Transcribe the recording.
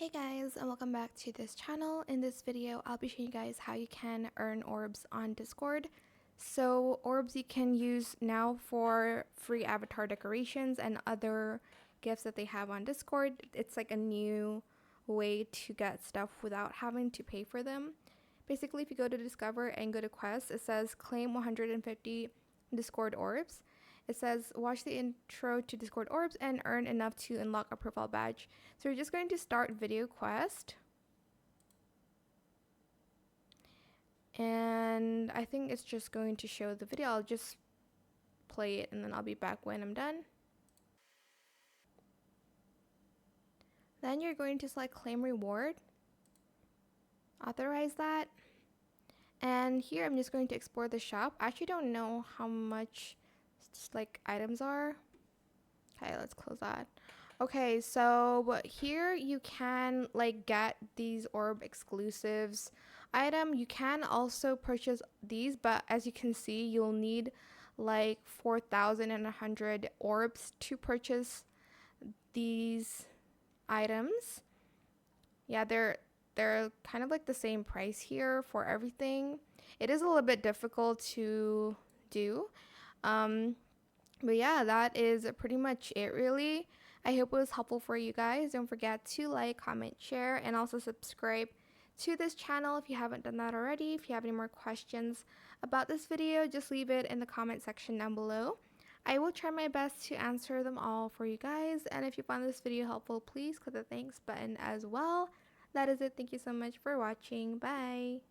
Hey guys, and welcome back to this channel. In this video, I'll be showing you guys how you can earn orbs on Discord. So orbs you can use now for free avatar decorations and other gifts that they have on Discord. It's like a new way to get stuff without having to pay for them. Basically, if you go to Discover and go to Quests, it says claim 150 Discord orbs. It says watch the intro to Discord orbs and earn enough to unlock a profile badge. So we're just going to start video quest. And I think it's just going to show the video. I'll just play it and then I'll be back when I'm done. Then you're going to select claim reward. Authorize that. And here I'm just going to explore the shop. I actually don't know how much like items are. Okay, let's close that. Okay, so here you can like get these orb exclusives item. You can also purchase these, but as you can see, you'll need like 4,100 orbs to purchase these items. Yeah, they're kind of like the same price here for everything. It is a little bit difficult to do. But yeah, that is pretty much it really. I hope it was helpful for you guys. Don't forget to like, comment, share, and also subscribe to this channel if you haven't done that already. If you have any more questions about this video, just leave it in the comment section down below. I will try my best to answer them all for you guys. And if you found this video helpful, please click the thanks button as well. That is it. Thank you so much for watching. Bye.